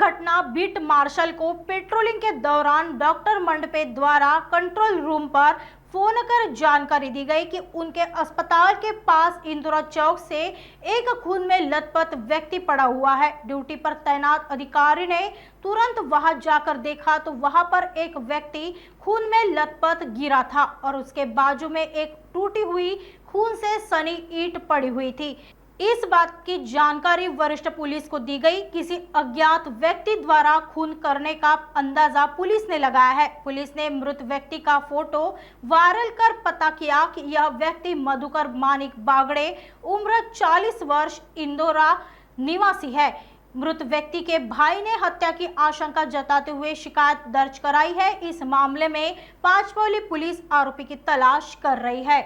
घटना beat marshal को patrolling के दौरान डॉक्टर मंडपे द्वारा कंट्रोल रूम पर फोन कर जानकारी दी गई कि उनके अस्पताल के पास इंदिरा चौक से एक खून में लथपथ व्यक्ति पड़ा हुआ है। ड्यूटी पर तैनात अधिकारी ने तुरंत वहां जाकर देखा तो वहां पर एक व्यक्ति खून में लथपथ गिरा था और उसके बाजू में एक टूटी हुई खून से सनी ईंट पड़ी हुई थी। इस बात की जानकारी वरिष्ठ पुलिस को दी गई। किसी अज्ञात व्यक्ति द्वारा खून करने का अंदाजा पुलिस ने लगाया है। पुलिस ने मृत व्यक्ति का फोटो वायरल कर पता किया कि यह व्यक्ति मधुकर मानिक बागड़े, उम्र 40 वर्ष, इंदौरा निवासी है। मृत व्यक्ति के भाई ने हत्या की आशंका जताते हुए शिकायत दर्ज कराई है। इस मामले में पांचपोली पुलिस आरोपी की तलाश कर रही है।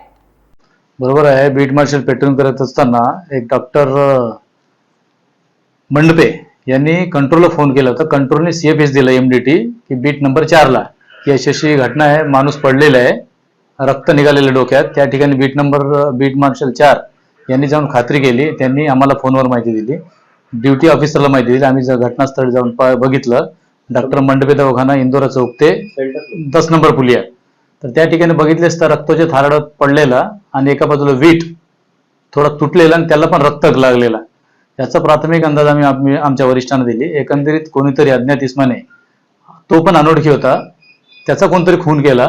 बरोबर आहे। बीट मार्शल पेट्रोलिंग करत असताना एक डॉक्टर मंडपे यांनी कंट्रोलला फोन केला होता। कंट्रोलने सीएफएस दिला एमडीटी की बीट नंबर 4 ला की अशी घटना आहे, माणूस पडलेला आहे, रक्त निघालेलं डोक्यात। त्या ठिकाणी बीट मार्शल 4 यांनी जाऊन खात्री केली। त्यांनी आम्हाला फोनवर माहिती दिली, ड्यूटी ऑफिसरला माहिती दिली। आम्ही घटनास्थळी जाऊन बघितलं। डॉक्टर मंडपे दवाखाना, इंदोरा चौक ते 10 नंबर पुलिया। तर त्या ठिकाणी बघितलेस तर रक्ताचे थारड पडलेला आणि एका बाजूला वीट थोडा तुटलेला आणि त्याला पण रक्त लागलेला। याचा प्राथमिक अंदाज आम्ही आमच्या वरिष्ठांना दिली। एकंदरीत कोणीतरी अज्ञात इसमाने, तो पण अनोळखी होता, त्याचा कोणतरी खून केला।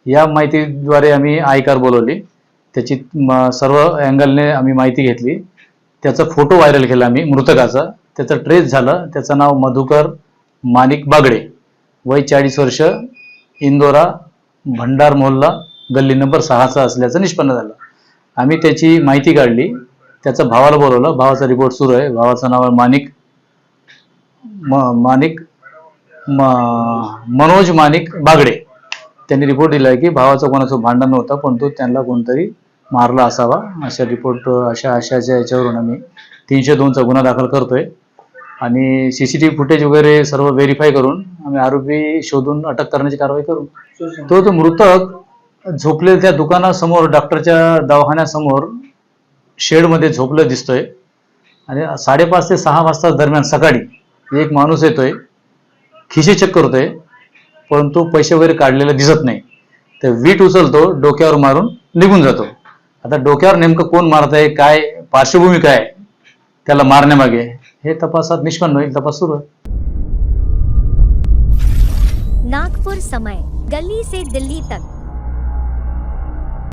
या माहितीद्वारे आम्ही आयकार बोलवली, त्याची सर्व अँगलने आम्ही माहिती घेतली। त्याचा फोटो व्हायरल केला आम्ही मृतकाचा। त्याचा ट्रेस झाला। त्याचं नाव मधुकर मानिक बागडे, वय 40 वर्ष, इंदोरा भंडार मोहल्ला गल्ली नंबर 6 चा असल्याचं निष्पन्न झालं। आम्ही त्याची माहिती काढली, त्याच्या भावाला बोलवलं। भावाचा रिपोर्ट सुरू आहे। भावाचं नाव आहे मनोज मानिक बागडे। त्यांनी रिपोर्ट दिलाय की भावाचं कोणाचं भांडण नव्हतं, पण तो त्यांना कोणतरी मारला असावा। अशा रिपोर्ट अशाच्या याच्यावरून आम्ही 302 चा गुन्हा दाखल करतोय आणि सीसीटीव्ही फुटेज वगैरे सर्व व्हेरीफाय करून आम्ही आरोपी शोधून अटक करण्याची कारवाई करू। तो मृतक झोपलेल्या त्या दुकानासमोर, डॉक्टरच्या दवाखान्यासमोर शेडमध्ये झोपलं दिसतोय आणि 5:30 ते 6 वाजता दरम्यान सकाळी एक माणूस येतोय, खिसे चेक करतोय, परंतु पैसे वगैरे काढलेले दिसत नाही। तर वीट उचलतो, डोक्यावर मारून निघून जातो। आता डोक्यावर नेमकं कोण मारत आहे, काय पार्श्वभूमी काय त्याला मारण्यामागे, हे तपासात निष्पन्न होईल। तपास सुरू आहे। नागपुर समय, गली से दिल्ली तक।